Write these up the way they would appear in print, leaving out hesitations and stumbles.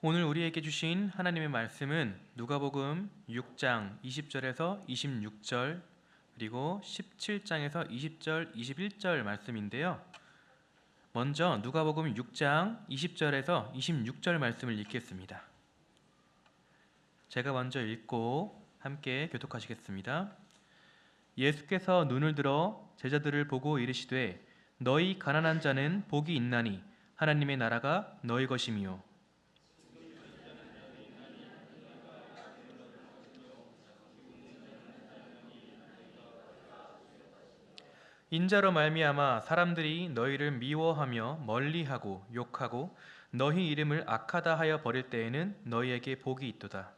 오늘 우리에게 주신 하나님의 말씀은 누가복음 6장 20절에서 26절 그리고 17장에서 20절, 21절 말씀인데요. 먼저 누가복음 6장 20절에서 26절 말씀을 읽겠습니다. 제가 먼저 읽고 함께 교독하시겠습니다. 예수께서 눈을 들어 제자들을 보고 이르시되 너희 가난한 자는 복이 있나니 하나님의 나라가 너희 것임이요 인자로 말미암아 사람들이 너희를 미워하며 멀리하고 욕하고 너희 이름을 악하다 하여 버릴 때에는 너희에게 복이 있도다.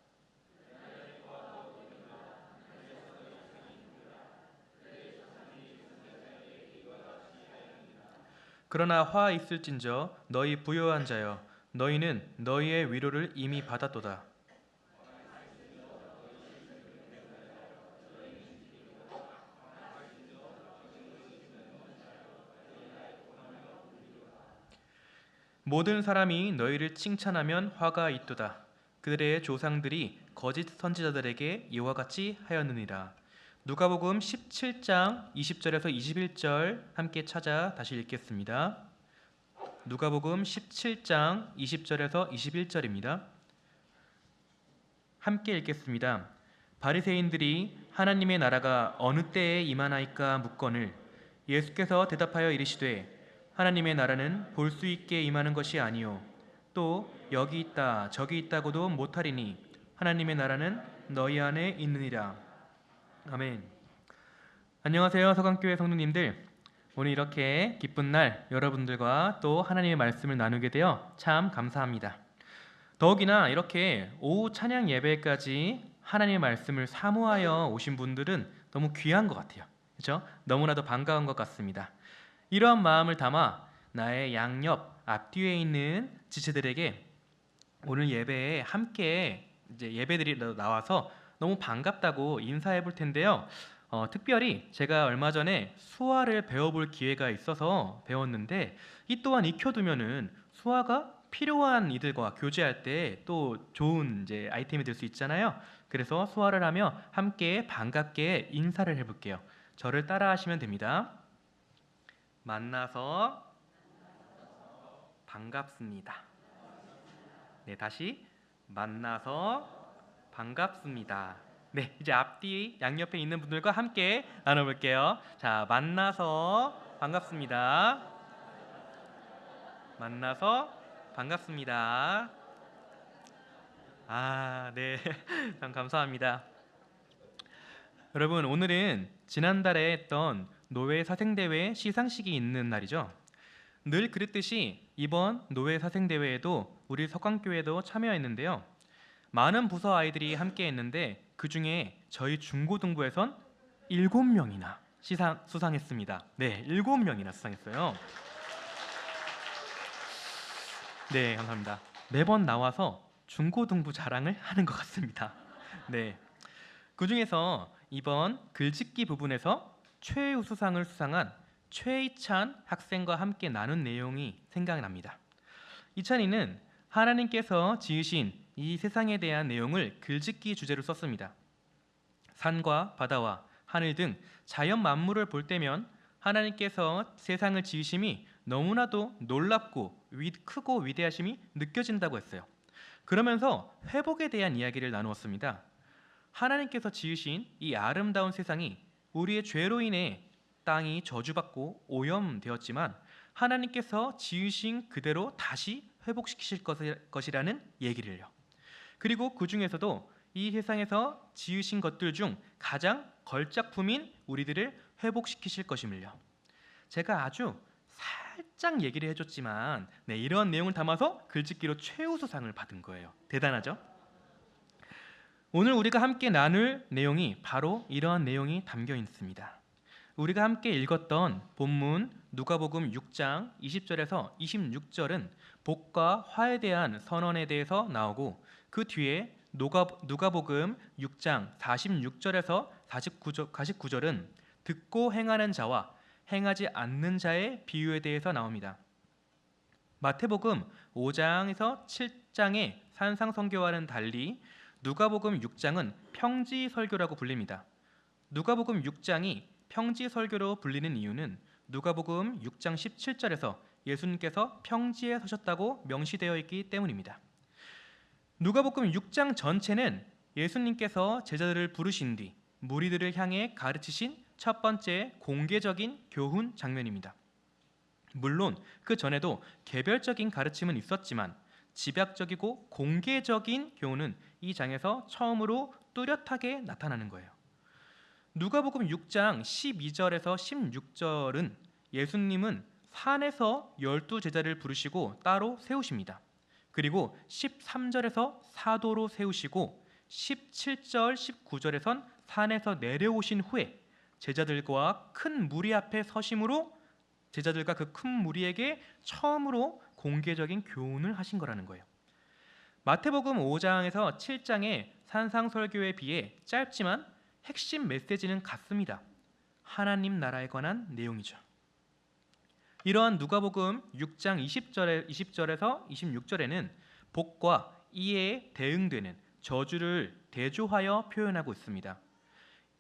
그러나 화 있을진저 너희 부요한 자여 너희는 너희의 위로를 이미 받았도다. 모든 사람이 너희를 칭찬하면 화가 있도다. 그들의 조상들이 거짓 선지자들에게 이와 같이 하였느니라. 누가복음 17장 20절에서 21절 함께 찾아 다시 읽겠습니다. 누가복음 17장 20절에서 21절입니다. 함께 읽겠습니다. 바리새인들이 하나님의 나라가 어느 때에 임하나이까 묻거늘 예수께서 대답하여 이르시되 하나님의 나라는 볼 수 있게 임하는 것이 아니요 또 여기 있다 저기 있다고도 못하리니 하나님의 나라는 너희 안에 있느니라. 아멘. 안녕하세요 서강교회 성도님들. 오늘 이렇게 기쁜 날 여러분들과 또 하나님의 말씀을 나누게 되어 참 감사합니다. 더욱이나 이렇게 오후 찬양 예배까지 하나님의 말씀을 사모하여 오신 분들은 너무 귀한 것 같아요. 그렇죠? 너무나도 반가운 것 같습니다. 이러한 마음을 담아 나의 양옆 앞뒤에 있는 지체들에게 오늘 예배에 함께 이제 예배드리러 나와서 너무 반갑다고 인사해 볼 텐데요. 특별히 제가 얼마 전에 수화를 배워볼 기회가 있어서 배웠는데 이 또한 익혀두면은 수화가 필요한 이들과 교제할 때 또 좋은 이제 아이템이 될 수 있잖아요. 그래서 수화를 하며 함께 반갑게 인사를 해볼게요. 저를 따라하시면 됩니다. 만나서 반갑습니다. 네, 다시 만나서 반갑습니다. 네, 이제 앞뒤 양옆에 있는 분들과 함께 나눠볼게요. 자, 만나서 반갑습니다. 만나서 반갑습니다. 네, 참 감사합니다. 여러분, 오늘은 지난달에 했던 노회 사생대회 시상식이 있는 날이죠. 늘 그랬듯이 이번 노회 사생대회에도 우리 석광교회도 참여했는데요. 많은 부서 아이들이 함께 했는데 그 중에 저희 중고등부에선 7명이나 수상했습니다. 네, 7명이나 수상했어요. 네, 감사합니다. 매번 나와서 중고등부 자랑을 하는 것 같습니다. 네, 그 중에서 이번 글짓기 부분에서 최우 수상을 수상한 최희찬 학생과 함께 나눈 내용이 생각납니다. 이찬이는 하나님께서 지으신 이 세상에 대한 내용을 글짓기 주제로 썼습니다. 산과 바다와 하늘 등 자연 만물을 볼 때면 하나님께서 세상을 지으심이 너무나도 놀랍고 크고 위대하심이 느껴진다고 했어요. 그러면서 회복에 대한 이야기를 나누었습니다. 하나님께서 지으신 이 아름다운 세상이 우리의 죄로 인해 땅이 저주받고 오염되었지만 하나님께서 지으신 그대로 다시 회복시키실 것이라는 얘기를요. 그리고 그 중에서도 이 세상에서 지으신 것들 중 가장 걸작품인 우리들을 회복시키실 것임을요. 제가 아주 살짝 얘기를 해줬지만 이런 내용을 담아서 글짓기로 최우수상을 받은 거예요. 대단하죠? 오늘 우리가 함께 나눌 내용이 바로 이러한 내용이 담겨 있습니다. 우리가 함께 읽었던 본문 누가복음 6장 20절에서 26절은 복과 화에 대한 선언에 대해서 나오고 그 뒤에 누가복음 6장 46절에서 49절은 듣고 행하는 자와 행하지 않는 자의 비유에 대해서 나옵니다. 마태복음 5장에서 7장의 산상선교와는 달리 누가복음 6장은 평지설교라고 불립니다. 누가복음 6장이 평지설교로 불리는 이유는 누가복음 6장 17절에서 예수님께서 평지에 서셨다고 명시되어 있기 때문입니다. 누가복음 6장 전체는 예수님께서 제자들을 부르신 뒤 무리들을 향해 가르치신 첫 번째 공개적인 교훈 장면입니다. 물론 그 전에도 개별적인 가르침은 있었지만 집약적이고 공개적인 교훈은 이 장에서 처음으로 뚜렷하게 나타나는 거예요. 누가복음 6장 12절에서 16절은 예수님은 산에서 12제자를 부르시고 따로 세우십니다. 그리고 13절에서 사도로 세우시고 17절, 19절에선 산에서 내려오신 후에 제자들과 큰 무리 앞에 서심으로 제자들과 그 큰 무리에게 처음으로 공개적인 교훈을 하신 거라는 거예요. 마태복음 5장에서 7장의 산상설교에 비해 짧지만 핵심 메시지는 같습니다. 하나님 나라에 관한 내용이죠. 이러한 누가복음 6장 20절에서 26절에는 복과 이에 대응되는 저주를 대조하여 표현하고 있습니다.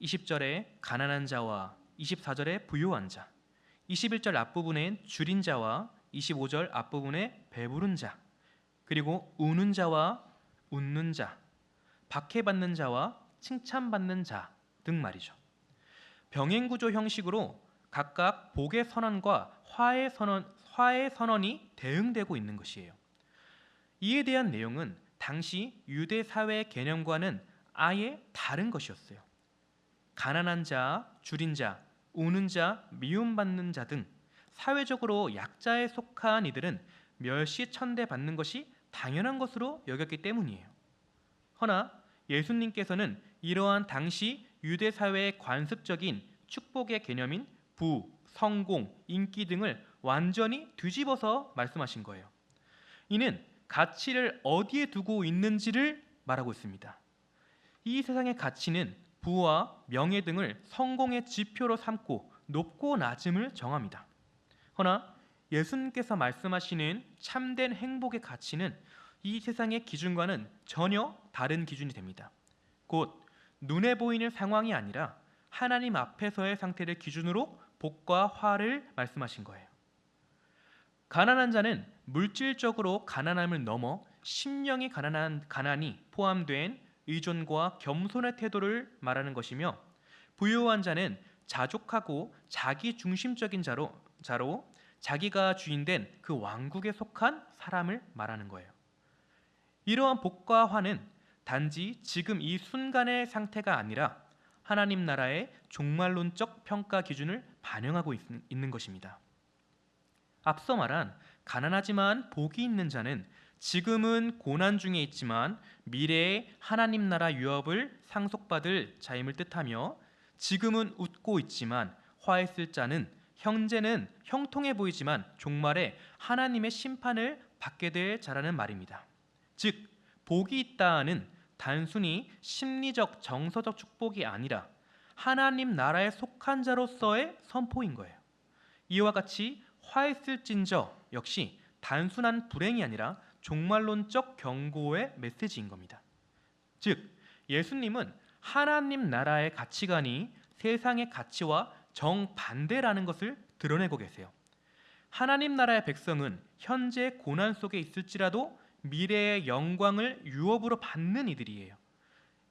20절에 가난한 자와 24절에 부요한 자, 21절 앞부분엔 줄인 자와 25절 앞부분에 배부른 자, 그리고 우는 자와 웃는 자, 박해받는 자와 칭찬받는 자 등 말이죠. 병행구조 형식으로 각각 복의 선언과 화의 선언이 대응되고 있는 것이에요. 이에 대한 내용은 당시 유대 사회의 개념과는 아예 다른 것이었어요. 가난한 자, 줄인 자, 우는 자, 미움받는 자 등 사회적으로 약자에 속한 이들은 멸시천대 받는 것이 당연한 것으로 여겼기 때문이에요. 허나 예수님께서는 이러한 당시 유대 사회의 관습적인 축복의 개념인 부, 성공, 인기 등을 완전히 뒤집어서 말씀하신 거예요. 이는 가치를 어디에 두고 있는지를 말하고 있습니다. 이 세상의 가치는 부와 명예 등을 성공의 지표로 삼고 높고 낮음을 정합니다. 허나 예수님께서 말씀하시는 참된 행복의 가치는 이 세상의 기준과는 전혀 다른 기준이 됩니다. 곧 눈에 보이는 상황이 아니라 하나님 앞에서의 상태를 기준으로 복과 화를 말씀하신 거예요. 가난한 자는 물질적으로 가난함을 넘어 심령이 가난이 포함된 의존과 겸손의 태도를 말하는 것이며, 부유한 자는 자족하고 자기중심적인 자로 자기가 주인된 그 왕국에 속한 사람을 말하는 거예요. 이러한 복과 화는 단지 지금 이 순간의 상태가 아니라 하나님 나라의 종말론적 평가 기준을 반영하고 있는 것입니다. 앞서 말한 가난하지만 복이 있는 자는 지금은 고난 중에 있지만 미래의 하나님 나라 유업을 상속받을 자임을 뜻하며, 지금은 웃고 있지만 화했을 자는 현재는 형통해 보이지만 종말에 하나님의 심판을 받게 될 자라는 말입니다. 즉 복이 있다는 단순히 심리적 정서적 축복이 아니라 하나님 나라에 속한 자로서의 선포인 거예요. 이와 같이 화했을진저 역시 단순한 불행이 아니라 종말론적 경고의 메시지인 겁니다. 즉 예수님은 하나님 나라의 가치관이 세상의 가치와 정반대라는 것을 드러내고 계세요. 하나님 나라의 백성은 현재 고난 속에 있을지라도 미래의 영광을 유업으로 받는 이들이에요.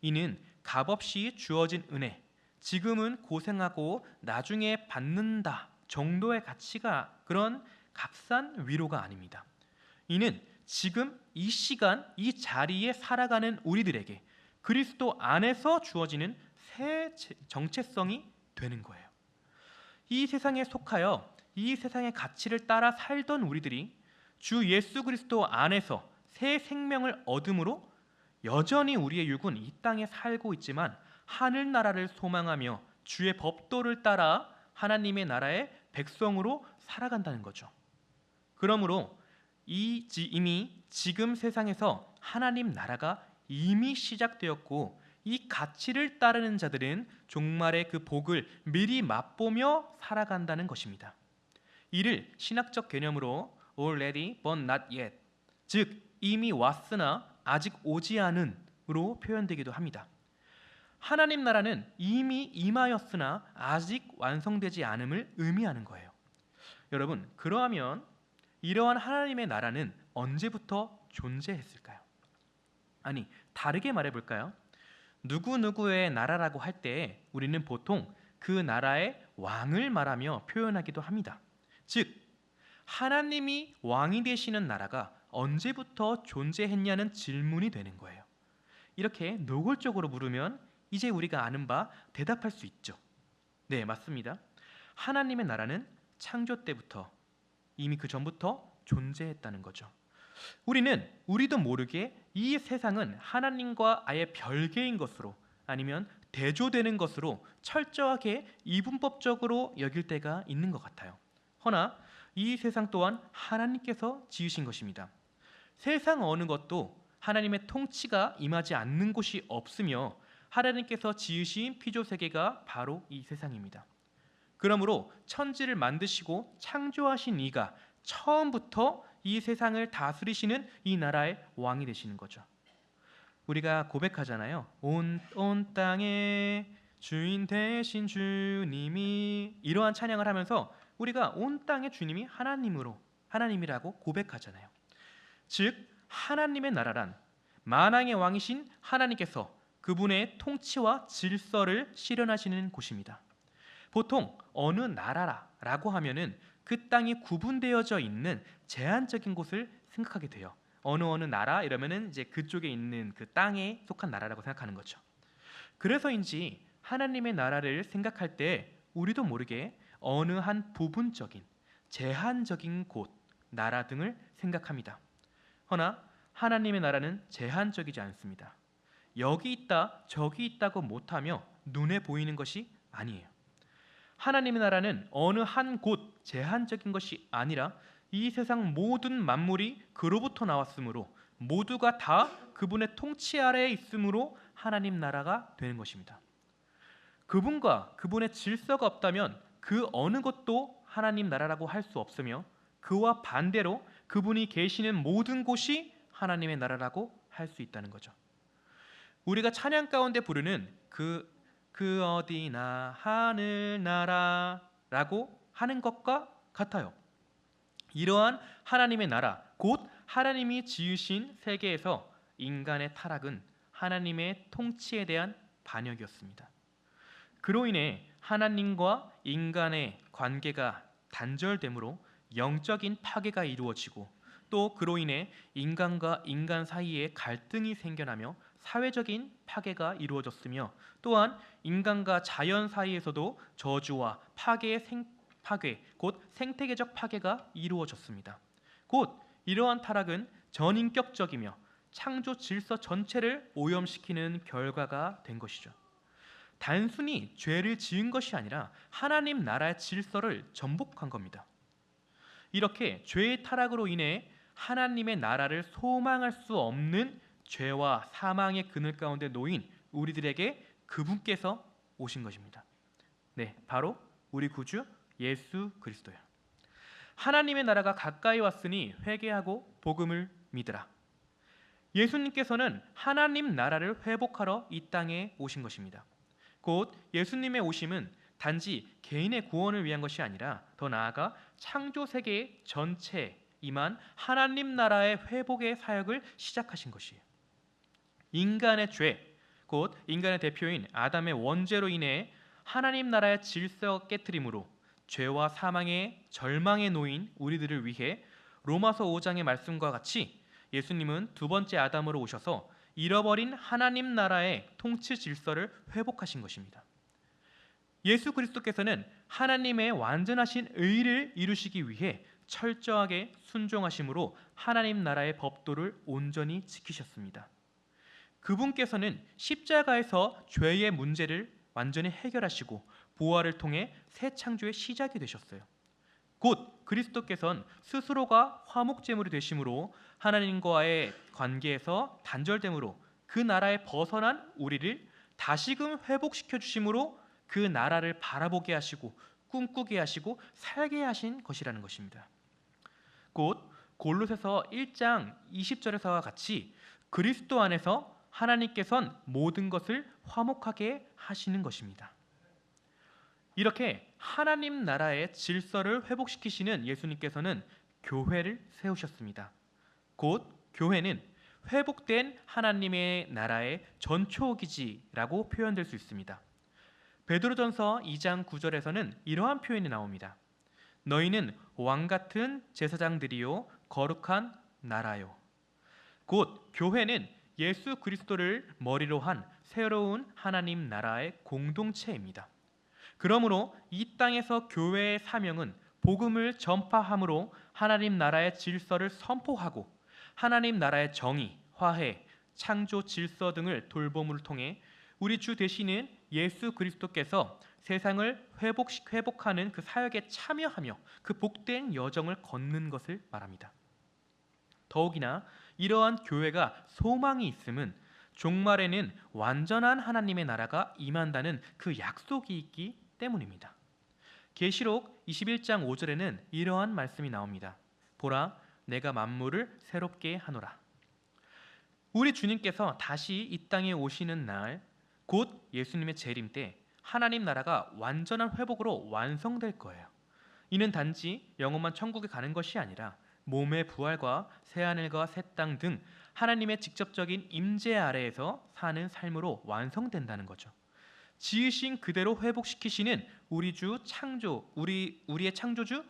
이는 값없이 주어진 은혜, 지금은 고생하고 나중에 받는다 정도의 가치가 그런 값싼 위로가 아닙니다. 이는 지금 이 시간 이 자리에 살아가는 우리들에게 그리스도 안에서 주어지는 새 정체성이 되는 거예요. 이 세상에 속하여 이 세상의 가치를 따라 살던 우리들이 주 예수 그리스도 안에서 새 생명을 얻음으로 여전히 우리의 육은 이 땅에 살고 있지만 하늘나라를 소망하며 주의 법도를 따라 하나님의 나라의 백성으로 살아간다는 거죠. 그러므로 이미 지금 세상에서 하나님 나라가 이미 시작되었고 이 가치를 따르는 자들은 종말의 그 복을 미리 맛보며 살아간다는 것입니다. 이를 신학적 개념으로 already but not yet, 즉 이미 왔으나 아직 오지 않은으로 표현되기도 합니다. 하나님 나라는 이미 임하였으나 아직 완성되지 않음을 의미하는 거예요. 여러분, 그러하면 이러한 하나님의 나라는 언제부터 존재했을까요? 아니, 다르게 말해볼까요? 누구누구의 나라라고 할 때 우리는 보통 그 나라의 왕을 말하며 표현하기도 합니다. 즉, 하나님이 왕이 되시는 나라가 언제부터 존재했냐는 질문이 되는 거예요. 이렇게 노골적으로 물으면 이제 우리가 아는 바 대답할 수 있죠. 네, 맞습니다. 하나님의 나라는 창조 때부터, 이미 그 전부터 존재했다는 거죠. 우리도 모르게 이 세상은 하나님과 아예 별개인 것으로, 아니면 대조되는 것으로 철저하게 이분법적으로 여길 때가 있는 것 같아요. 허나 이 세상 또한 하나님께서 지으신 것입니다. 세상 어느 것도 하나님의 통치가 임하지 않는 곳이 없으며 하나님께서 지으신 피조세계가 바로 이 세상입니다. 그러므로 천지를 만드시고 창조하신 이가 처음부터 이 세상을 다스리시는 이 나라의 왕이 되시는 거죠. 우리가 고백하잖아요. 온 땅의 주인 되신 주님이, 이러한 찬양을 하면서 우리가 온 땅의 주님이 하나님이라고 고백하잖아요. 즉, 하나님의 나라란 만왕의 왕이신 하나님께서 그분의 통치와 질서를 실현하시는 곳입니다. 보통 어느 나라라고 하면은 그 땅이 구분되어져 있는 제한적인 곳을 생각하게 돼요. 어느 나라 이러면은 이제 그쪽에 있는 그 땅에 속한 나라라고 생각하는 거죠. 그래서인지 하나님의 나라를 생각할 때 우리도 모르게 어느 한 부분적인 제한적인 곳, 나라 등을 생각합니다. 허나 하나님의 나라는 제한적이지 않습니다. 여기 있다 저기 있다고 못하며 눈에 보이는 것이 아니에요. 하나님의 나라는 어느 한 곳 제한적인 것이 아니라 이 세상 모든 만물이 그로부터 나왔으므로 모두가 다 그분의 통치 아래에 있으므로 하나님 나라가 되는 것입니다. 그분과 그분의 질서가 없다면 그 어느 것도 하나님 나라라고 할 수 없으며, 그와 반대로 그분이 계시는 모든 곳이 하나님의 나라라고 할 수 있다는 거죠. 우리가 찬양 가운데 부르는 그 어디나 하늘나라라고 하는 것과 같아요. 이러한 하나님의 나라, 곧 하나님이 지으신 세계에서 인간의 타락은 하나님의 통치에 대한 반역이었습니다. 그로 인해 하나님과 인간의 관계가 단절되므로 영적인 파괴가 이루어지고, 또 그로 인해 인간과 인간 사이에 갈등이 생겨나며 사회적인 파괴가 이루어졌으며, 또한 인간과 자연 사이에서도 저주와 파괴, 곧 생태계적 파괴가 이루어졌습니다. 곧 이러한 타락은 전인격적이며 창조 질서 전체를 오염시키는 결과가 된 것이죠. 단순히 죄를 지은 것이 아니라 하나님 나라의 질서를 전복한 겁니다. 이렇게 죄의 타락으로 인해 하나님의 나라를 소망할 수 없는 죄와 사망의 그늘 가운데 놓인 우리들에게 그분께서 오신 것입니다. 네, 바로 우리 구주 예수 그리스도요. 하나님의 나라가 가까이 왔으니 회개하고 복음을 믿으라. 예수님께서는 하나님 나라를 회복하러 이 땅에 오신 것입니다. 곧 예수님의 오심은 단지 개인의 구원을 위한 것이 아니라 더 나아가 창조 세계 전체에 임한 하나님 나라의 회복의 사역을 시작하신 것이에요. 인간의 죄, 곧 인간의 대표인 아담의 원죄로 인해 하나님 나라의 질서 깨트림으로 죄와 사망의 절망에 놓인 우리들을 위해 로마서 5장의 말씀과 같이 예수님은 두 번째 아담으로 오셔서 잃어버린 하나님 나라의 통치 질서를 회복하신 것입니다. 예수 그리스도께서는 하나님의 완전하신 의를 이루시기 위해 철저하게 순종하심으로 하나님 나라의 법도를 온전히 지키셨습니다. 그분께서는 십자가에서 죄의 문제를 완전히 해결하시고 부활을 통해 새 창조의 시작이 되셨어요. 곧 그리스도께서는 스스로가 화목제물이 되심으로 하나님과의 관계에서 단절됨으로 그 나라에 벗어난 우리를 다시금 회복시켜 주심으로 그 나라를 바라보게 하시고 꿈꾸게 하시고 살게 하신 것이라는 것입니다. 곧 골로새서 1장 20절에서와 같이 그리스도 안에서 하나님께선 모든 것을 화목하게 하시는 것입니다. 이렇게 하나님 나라의 질서를 회복시키시는 예수님께서는 교회를 세우셨습니다. 곧 교회는 회복된 하나님의 나라의 전초기지라고 표현될 수 있습니다. 베드로전서 2장 9절에서는 이러한 표현이 나옵니다. 너희는 왕같은 제사장들이요 거룩한 나라요. 곧 교회는 예수 그리스도를 머리로 한 새로운 하나님 나라의 공동체입니다. 그러므로 이 땅에서 교회의 사명은 복음을 전파함으로 하나님 나라의 질서를 선포하고 하나님 나라의 정의, 화해, 창조 질서 등을 돌봄을 통해 우리 주 되시는 예수 그리스도께서 세상을 회복하는 그 사역에 참여하며 그 복된 여정을 걷는 것을 말합니다. 더욱이나 이러한 교회가 소망이 있음은 종말에는 완전한 하나님의 나라가 임한다는 그 약속이 있기 때문입니다. 계시록 21장 5절에는 이러한 말씀이 나옵니다. 보라, 내가 만물을 새롭게 하노라. 우리 주님께서 다시 이 땅에 오시는 날, 곧 예수님의 재림 때 하나님 나라가 완전한 회복으로 완성될 거예요. 이는 단지 영원만 천국에 가는 것이 아니라 몸의 부활과 새하늘과 새 땅 등 하나님의 직접적인 임재 아래에서 사는 삶으로 완성된다는 거죠. 지으신 그대로 회복시키시는 우리 주 창조, 우리의 창조주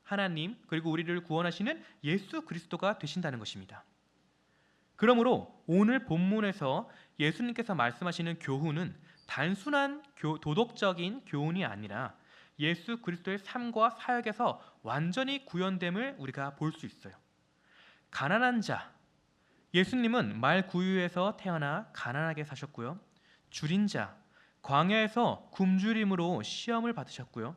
하나님, 그리고 우리를 구원하시는 예수 그리스도가 되신다는 것입니다. 그러므로 오늘 본문에서 예수님께서 말씀하시는 교훈은 단순한 도덕적인 교훈이 아니라 예수 그리스도의 삶과 사역에서 완전히 구현됨을 우리가 볼 수 있어요. 가난한 자, 예수님은 말구유에서 태어나 가난하게 사셨고요. 줄인 자, 광야에서 굶주림으로 시험을 받으셨고요.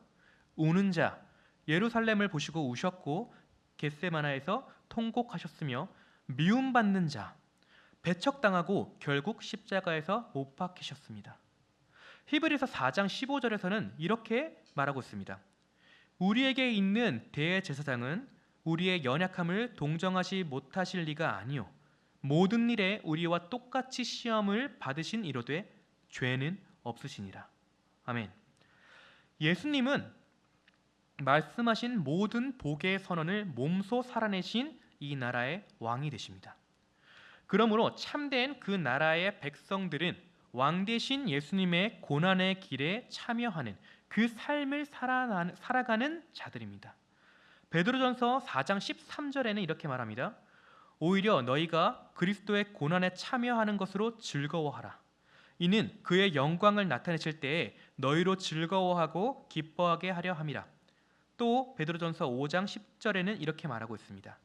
우는 자, 예루살렘을 보시고 우셨고 겟세마나에서 통곡하셨으며 미움받는 자, 배척당하고 결국 십자가에서 못 박히셨습니다. 히브리서 4장 15절에서는 이렇게 말하고 있습니다. 우리에게 있는 대제사장은 우리의 연약함을 동정하지 못하실 리가 아니요 모든 일에 우리와 똑같이 시험을 받으신 이로되 죄는 없으시니라. 아멘. 예수님은 말씀하신 모든 복의 선언을 몸소 살아내신 이 나라의 왕이 되십니다. 그러므로 참된 그 나라의 백성들은 왕 되신 예수님의 고난의 길에 참여하는 그 삶을 살아가는 자들입니다. 베드로전서 4장 13절에는 이렇게 말합니다. 오히려 너희가 그리스도의 고난에 참여하는 것으로 즐거워하라. 이는 그의 영광을 나타내실 때에 너희로 즐거워하고 기뻐하게 하려 함이라. 또 베드로전서 5장 10절에는 이렇게 말하고 있습니다.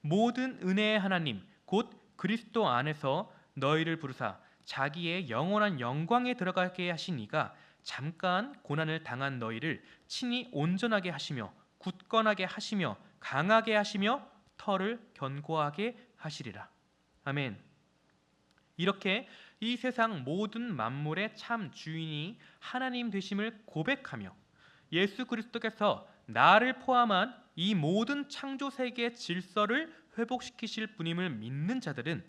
모든 은혜의 하나님 곧 그리스도 안에서 너희를 부르사 자기의 영원한 영광에 들어가게 하신 이가 잠깐 고난을 당한 너희를 친히 온전하게 하시며 굳건하게 하시며 강하게 하시며 터를 견고하게 하시리라. 아멘. 이렇게 이 세상 모든 만물의 참 주인이 하나님 되심을 고백하며 예수 그리스도께서 나를 포함한 이 모든 창조 세계의 질서를 회복시키실 분임을 믿는 자들은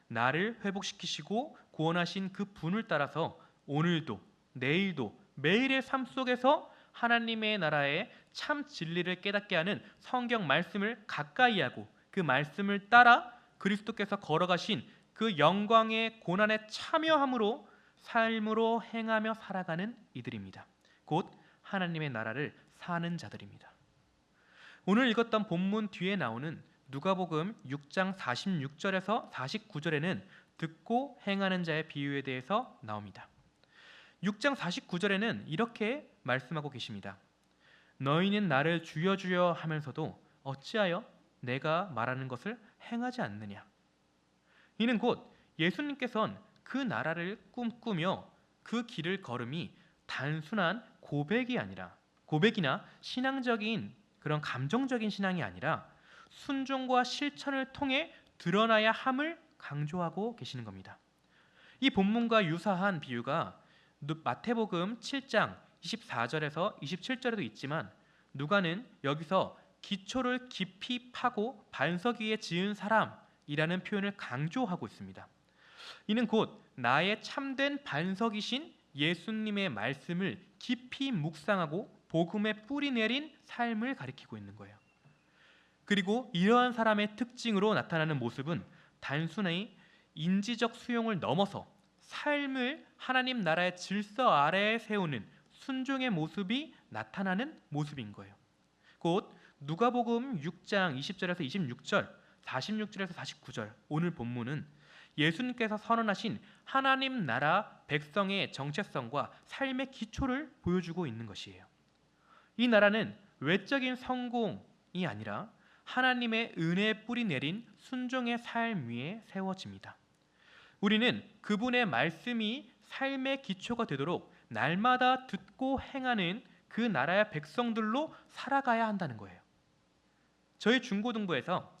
나를 회복시키시고 구원하신 그 분을 따라서 오늘도 내일도 매일의 삶 속에서 하나님의 나라의 참 진리를 깨닫게 하는 성경 말씀을 가까이 하고 그 말씀을 따라 그리스도께서 걸어가신 그 영광의 고난에 참여함으로 삶으로 행하며 살아가는 이들입니다. 곧 하나님의 나라를 사는 자들입니다. 오늘 읽었던 본문 뒤에 나오는 누가복음 6장 46절에서 49절에는 듣고 행하는 자의 비유에 대해서 나옵니다. 6장 49절에는 이렇게 말씀하고 계십니다. 너희는 나를 주여 주여 하면서도 어찌하여 내가 말하는 것을 행하지 않느냐. 이는 곧 예수님께서는 그 나라를 꿈꾸며 그 길을 걸음이 단순한 고백이나 신앙적인 그런 감정적인 신앙이 아니라 순종과 실천을 통해 드러나야 함을 강조하고 계시는 겁니다. 이 본문과 유사한 비유가 마태복음 7장 24절에서 27절에도 있지만 누가는 여기서 기초를 깊이 파고 반석 위에 지은 사람 이라는 표현을 강조하고 있습니다. 이는 곧 나의 참된 반석이신 예수님의 말씀을 깊이 묵상하고 복음에 뿌리 내린 삶을 가리키고 있는 거예요. 그리고 이러한 사람의 특징으로 나타나는 모습은 단순히 인지적 수용을 넘어서 삶을 하나님 나라의 질서 아래에 세우는 순종의 모습이 나타나는 모습인 거예요. 곧 누가복음 6장 20절에서 26절, 46절에서 49절 오늘 본문은 예수님께서 선언하신 하나님 나라 백성의 정체성과 삶의 기초를 보여주고 있는 것이에요. 이 나라는 외적인 성공이 아니라 하나님의 은혜의 뿌리 내린 순종의 삶 위에 세워집니다. 우리는 그분의 말씀이 삶의 기초가 되도록 날마다 듣고 행하는 그 나라의 백성들로 살아가야 한다는 거예요. 저희 중고등부에서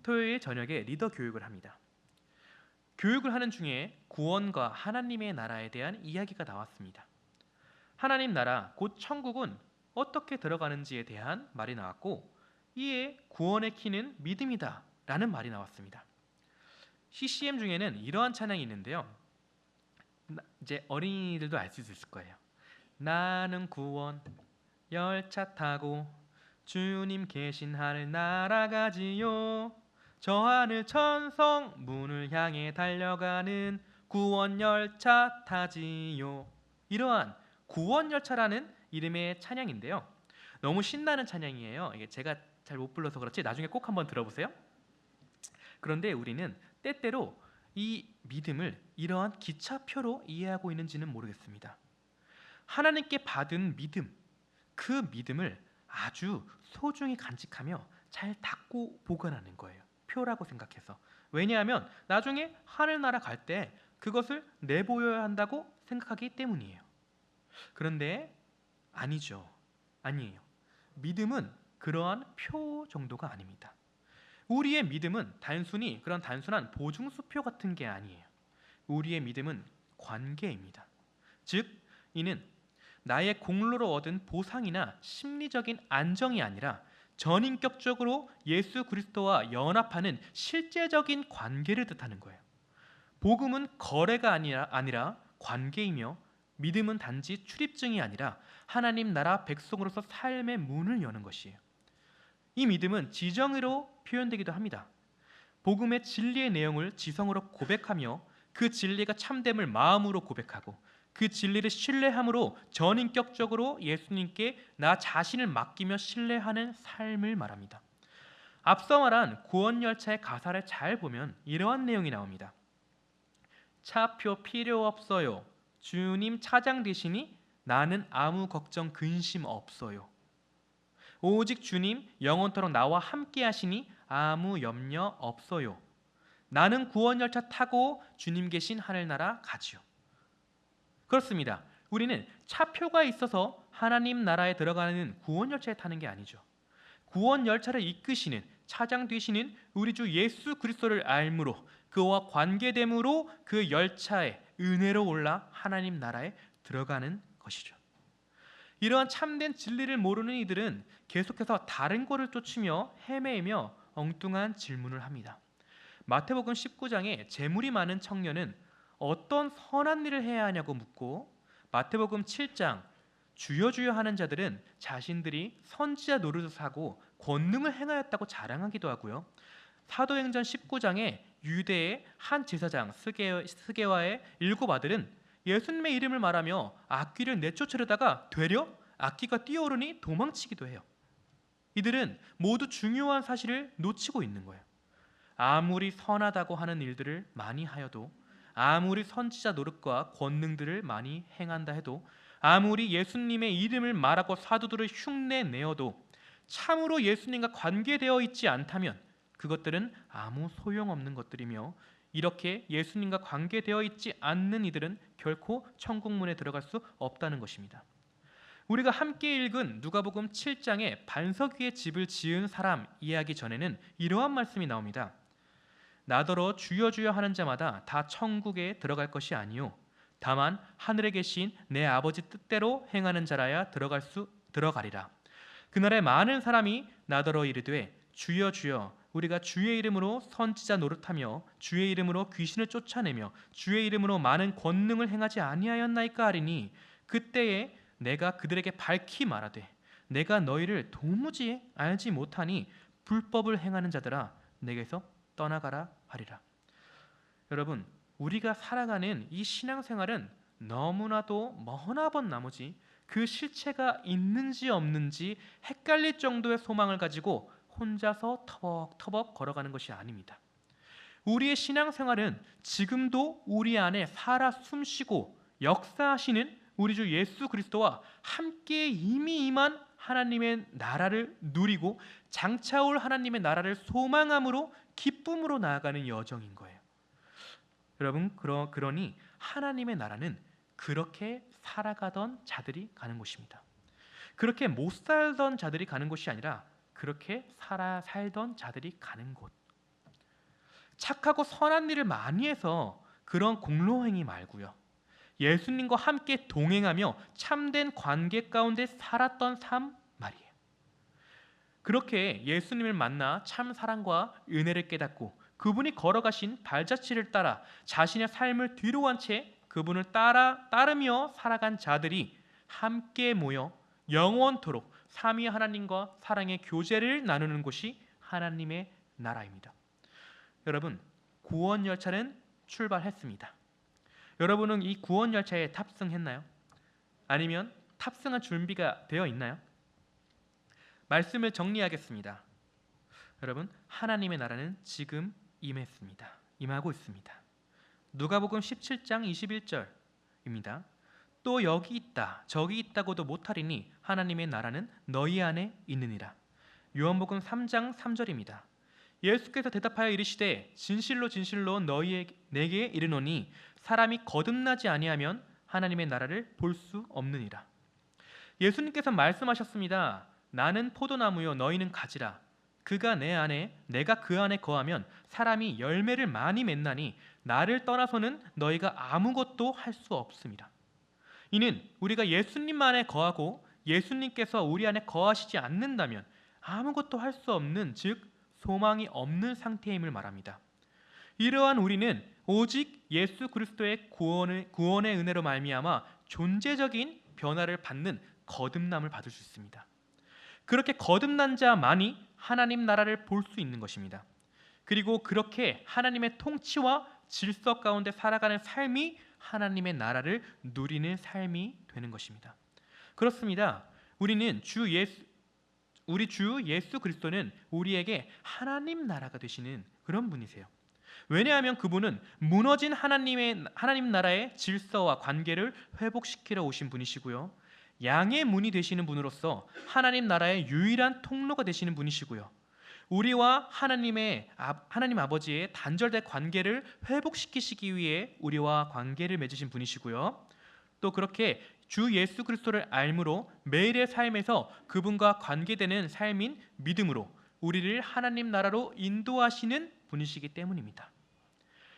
토요일 저녁에 리더 교육을 합니다. 교육을 하는 중에 구원과 하나님의 나라에 대한 이야기가 나왔습니다. 하나님 나라, 곧 천국은 어떻게 들어가는지에 대한 말이 나왔고, 이에 구원의 키는 믿음이다 라는 말이 나왔습니다. CCM 중에는 이러한 찬양이 있는데요, 이제 어린이들도 알 수 있을 거예요. 나는 구원 열차 타고 주님 계신 하늘 날아가지요. 저 하늘 천성 문을 향해 달려가는 구원 열차 타지요. 이러한 구원 열차라는 이름의 찬양인데요, 너무 신나는 찬양이에요. 이게 제가 잘 못 불러서 그렇지 나중에 꼭 한번 들어보세요. 그런데 우리는 때때로 이 믿음을 이러한 기차표로 이해하고 있는지는 모르겠습니다. 하나님께 받은 믿음, 그 믿음을 아주 소중히 간직하며 잘 닫고 보관하는 거예요. 표라고 생각해서. 왜냐하면 나중에 하늘나라 갈 때 그것을 내보여야 한다고 생각하기 때문이에요. 그런데 아니죠. 아니에요. 믿음은 그러한 표 정도가 아닙니다. 우리의 믿음은 단순히 그런 단순한 보증수표 같은 게 아니에요. 우리의 믿음은 관계입니다. 즉, 이는 나의 공로로 얻은 보상이나 심리적인 안정이 아니라 전인격적으로 예수 그리스도와 연합하는 실제적인 관계를 뜻하는 거예요. 복음은 거래가 아니라 관계이며, 믿음은 단지 출입증이 아니라 하나님 나라 백성으로서 삶의 문을 여는 것이에요. 이 믿음은 지정으로 표현되기도 합니다. 복음의 진리의 내용을 지성으로 고백하며 그 진리가 참됨을 마음으로 고백하고 그 진리를 신뢰함으로 전인격적으로 예수님께 나 자신을 맡기며 신뢰하는 삶을 말합니다. 앞서 말한 구원열차의 가사를 잘 보면 이러한 내용이 나옵니다. 차표 필요 없어요. 주님 차장 되시니 나는 아무 걱정 근심 없어요. 오직 주님 영원토록 나와 함께 하시니 아무 염려 없어요. 나는 구원열차 타고 주님 계신 하늘나라 가지요. 그렇습니다. 우리는 차표가 있어서 하나님 나라에 들어가는 구원열차에 타는 게 아니죠. 구원열차를 이끄시는 차장 되시는 우리 주 예수 그리스도를 알므로, 그와 관계됨으로 그 열차에 은혜로 올라 하나님 나라에 들어가는 것이죠. 이러한 참된 진리를 모르는 이들은 계속해서 다른 것을 쫓으며 헤매며 엉뚱한 질문을 합니다. 마태복음 19장에 재물이 많은 청년은 어떤 선한 일을 해야 하냐고 묻고, 마태복음 7장 주여 주여 하는 자들은 자신들이 선지자 노릇을 하고 권능을 행하였다고 자랑하기도 하고요. 사도행전 19장에 유대의 한 제사장 스게와의 7 아들은 예수님의 이름을 말하며 악귀를 내쫓으려다가 되려 악귀가 뛰어오르니 도망치기도 해요. 이들은 모두 중요한 사실을 놓치고 있는 거예요. 아무리 선하다고 하는 일들을 많이 하여도, 아무리 선지자 노릇과 권능들을 많이 행한다 해도, 아무리 예수님의 이름을 말하고 사도들을 흉내내어도 참으로 예수님과 관계되어 있지 않다면 그것들은 아무 소용없는 것들이며, 이렇게 예수님과 관계되어 있지 않는 이들은 결코 천국문에 들어갈 수 없다는 것입니다. 우리가 함께 읽은 누가복음 7장에 반석 위에 집을 지은 사람 이야기 전에는 이러한 말씀이 나옵니다. 나더러 주여 주여 하는 자마다 다 천국에 들어갈 것이 아니요 다만 하늘에 계신 내 아버지 뜻대로 행하는 자라야 들어가리라. 그날에 많은 사람이 나더러 이르되 주여 주여 우리가 주의 이름으로 선지자 노릇하며 주의 이름으로 귀신을 쫓아내며 주의 이름으로 많은 권능을 행하지 아니하였나이까 하리니 그때에 내가 그들에게 밝히 말하되 내가 너희를 도무지 알지 못하니 불법을 행하는 자들아 내게서 떠나가라 하리라. 여러분, 우리가 살아가는 이 신앙생활은 너무나도 머나먼 나머지 그 실체가 있는지 없는지 헷갈릴 정도의 소망을 가지고 혼자서 터벅터벅 걸어가는 것이 아닙니다. 우리의 신앙생활은 지금도 우리 안에 살아 숨쉬고 역사하시는 우리 주 예수 그리스도와 함께 이미 임한 하나님의 나라를 누리고 장차올 하나님의 나라를 소망함으로 기쁨으로 나아가는 여정인 거예요. 여러분, 그러니 하나님의 나라는 그렇게 살아가던 자들이 가는 곳입니다. 그렇게 못 살던 자들이 가는 곳이 아니라 그렇게 살던 자들이 가는 곳. 착하고 선한 일을 많이 해서 그런 공로행위 말고요. 예수님과 함께 동행하며 참된 관계 가운데 살았던 삶 말이에요. 그렇게 예수님을 만나 참 사랑과 은혜를 깨닫고 그분이 걸어가신 발자취를 따라 자신의 삶을 뒤로 한 채 그분을 따르며 살아간 자들이 함께 모여 영원토록 삼위 하나님과 사랑의 교제를 나누는 곳이 하나님의 나라입니다. 여러분, 구원 열차는 출발했습니다. 여러분은 이 구원 열차에 탑승했나요? 아니면 탑승할 준비가 되어 있나요? 말씀을 정리하겠습니다. 여러분, 하나님의 나라는 지금 임하고 있습니다. 누가복음 17장 21절입니다. 또 여기 있다 저기 있다고도 못하리니 하나님의 나라는 너희 안에 있느니라. 요한복음 3장 3절입니다. 예수께서 대답하여 이르시되 진실로 진실로 내게 이르노니 사람이 거듭나지 아니하면 하나님의 나라를 볼 수 없느니라. 예수님께서 말씀하셨습니다. 나는 포도나무요 너희는 가지라. 그가 내 안에 내가 그 안에 거하면 사람이 열매를 많이 맺나니 나를 떠나서는 너희가 아무것도 할 수 없습니다. 이는 우리가 예수님 안에 거하고 예수님께서 우리 안에 거하시지 않는다면 아무것도 할 수 없는, 즉 소망이 없는 상태임을 말합니다. 이러한 우리는 오직 예수 그리스도의 구원의 은혜로 말미암아 존재적인 변화를 받는 거듭남을 받을 수 있습니다. 그렇게 거듭난 자만이 하나님 나라를 볼 수 있는 것입니다. 그리고 그렇게 하나님의 통치와 질서 가운데 살아가는 삶이 하나님의 나라를 누리는 삶이 되는 것입니다. 그렇습니다. 우리 주 예수 그리스도는 우리에게 하나님 나라가 되시는 그런 분이세요. 왜냐하면 그분은 무너진 하나님 나라의 질서와 관계를 회복시키러 오신 분이시고요. 양의 문이 되시는 분으로서 하나님 나라의 유일한 통로가 되시는 분이시고요. 우리와 하나님 아버지의 단절된 관계를 회복시키시기 위해 우리와 관계를 맺으신 분이시고요. 또 그렇게 주 예수 그리스도를 알므로 매일의 삶에서 그분과 관계되는 삶인 믿음으로 우리를 하나님 나라로 인도하시는 분이시기 때문입니다.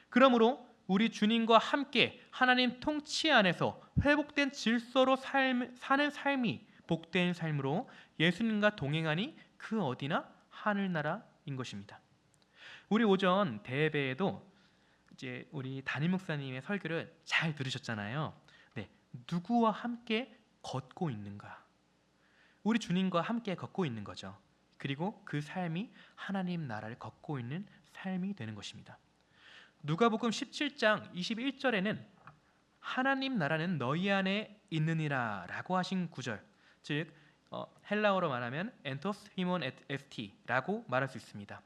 그러므로 우리 주님과 함께 하나님 통치 안에서 회복된 질서로 사는 삶이 복된 삶으로 예수님과 동행하니 그 어디나 하늘나라인 것입니다. 우리 오전 대예배에도 이제 우리 담임 목사님의 설교를 잘 들으셨잖아요. 네, 누구와 함께 걷고 있는가? 우리 주님과 함께 걷고 있는 거죠. 그리고 그 삶이 하나님 나라를 걷고 있는 삶이 되는 것입니다. 누가복음 17장 21절에는 하나님 나라는 너희 안에 있느니라 라고 하신 구절, 즉 헬라어로 말하면 엔토스 히몬 에스티라고 말할 수 있습니다.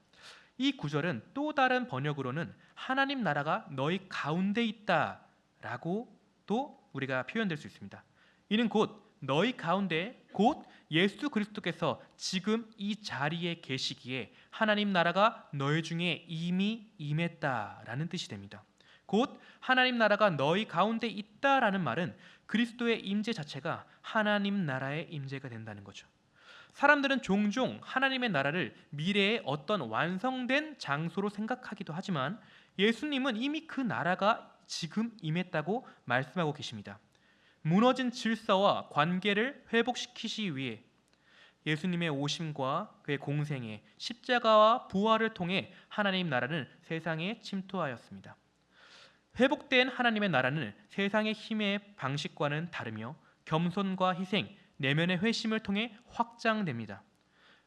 이 구절은 또 다른 번역으로는 하나님 나라가 너희 가운데 있다라고 또 우리가 표현될 수 있습니다. 이는 곧 너희 가운데 곧 예수 그리스도께서 지금 이 자리에 계시기에 하나님 나라가 너희 중에 이미 임했다라는 뜻이 됩니다. 곧 하나님 나라가 너희 가운데 있다라는 말은 그리스도의 임재 자체가 하나님 나라의 임재가 된다는 거죠. 사람들은 종종 하나님의 나라를 미래의 어떤 완성된 장소로 생각하기도 하지만 예수님은 이미 그 나라가 지금 임했다고 말씀하고 계십니다. 무너진 질서와 관계를 회복시키시기 위해 예수님의 오심과 그의 공생애, 십자가와 부활을 통해 하나님 나라는 세상에 침투하였습니다. 회복된 하나님의 나라는 세상의 힘의 방식과는 다르며 겸손과 희생, 내면의 회심을 통해 확장됩니다.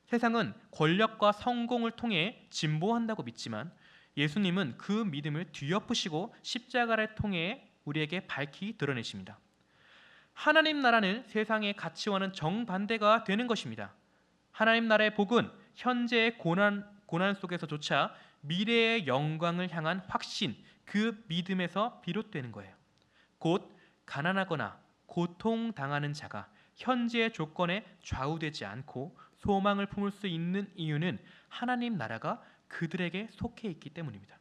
세상은 권력과 성공을 통해 진보한다고 믿지만 예수님은 그 믿음을 뒤엎으시고 십자가를 통해 우리에게 밝히 드러내십니다. 하나님 나라는 세상의 가치와는 정반대가 되는 것입니다. 하나님 나라의 복은 현재의 고난 속에서조차 미래의 영광을 향한 확신, 그 믿음에서 비롯되는 거예요. 곧 가난하거나 고통당하는 자가 현재의 조건에 좌우되지 않고 소망을 품을 수 있는 이유는 하나님 나라가 그들에게 속해 있기 때문입니다.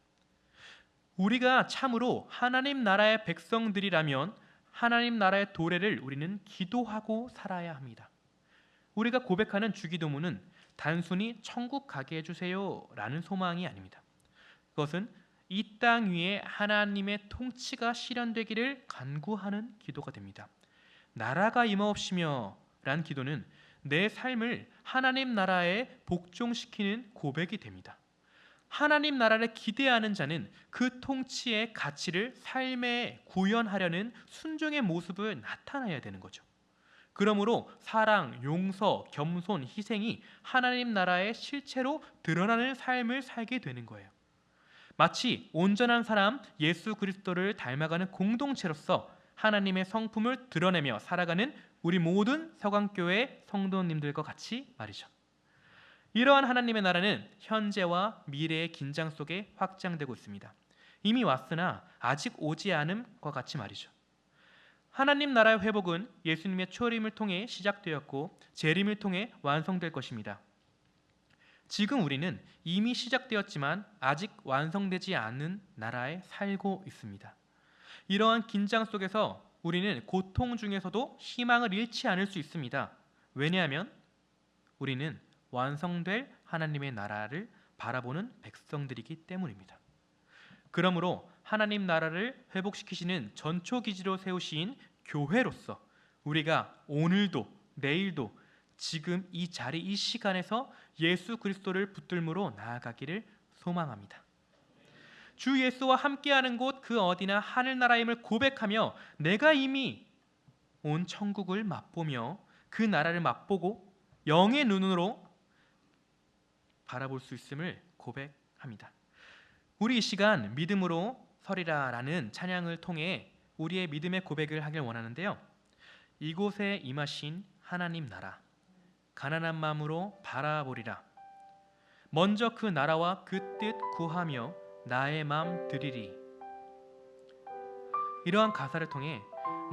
우리가 참으로 하나님 나라의 백성들이라면 하나님 나라의 도래를 우리는 기도하고 살아야 합니다. 우리가 고백하는 주기도문은 단순히 천국 가게 해주세요 라는 소망이 아닙니다. 그것은 이 땅 위에 하나님의 통치가 실현되기를 간구하는 기도가 됩니다. 나라가 임하옵시며 라는 기도는 내 삶을 하나님 나라에 복종시키는 고백이 됩니다. 하나님 나라를 기대하는 자는 그 통치의 가치를 삶에 구현하려는 순종의 모습을 나타내야 되는 거죠. 그러므로 사랑, 용서, 겸손, 희생이 하나님 나라의 실체로 드러나는 삶을 살게 되는 거예요. 마치 온전한 사람 예수 그리스도를 닮아가는 공동체로서 하나님의 성품을 드러내며 살아가는 우리 모든 서강교회 성도님들과 같이 말이죠. 이러한 하나님의 나라는 현재와 미래의 긴장 속에 확장되고 있습니다. 이미 왔으나 아직 오지 않음과 같이 말이죠. 하나님 나라의 회복은 예수님의 초림을 통해 시작되었고 재림을 통해 완성될 것입니다. 지금 우리는 이미 시작되었지만 아직 완성되지 않은 나라에 살고 있습니다. 이러한 긴장 속에서 우리는 고통 중에서도 희망을 잃지 않을 수 있습니다. 왜냐하면 우리는 완성될 하나님의 나라를 바라보는 백성들이기 때문입니다. 그러므로 하나님 나라를 회복시키시는 전초기지로 세우신 교회로서 우리가 오늘도 내일도 지금 이 자리 이 시간에서 예수 그리스도를 붙들므로 나아가기를 소망합니다. 주 예수와 함께하는 곳 그 어디나 하늘나라임을 고백하며 내가 이미 온 천국을 맛보며 그 나라를 맛보고 영의 눈으로 바라볼 수 있음을 고백합니다. 우리 이 시간 믿음으로 서리라 라는 찬양을 통해 우리의 믿음의 고백을 하길 원하는데요. 이곳에 임하신 하나님 나라 가난한 마음으로 바라보리라. 먼저 그 나라와 그 뜻 구하며 나의 마음 드리리. 이러한 가사를 통해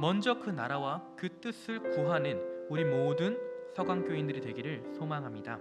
먼저 그 나라와 그 뜻을 구하는 우리 모든 서강교인들이 되기를 소망합니다.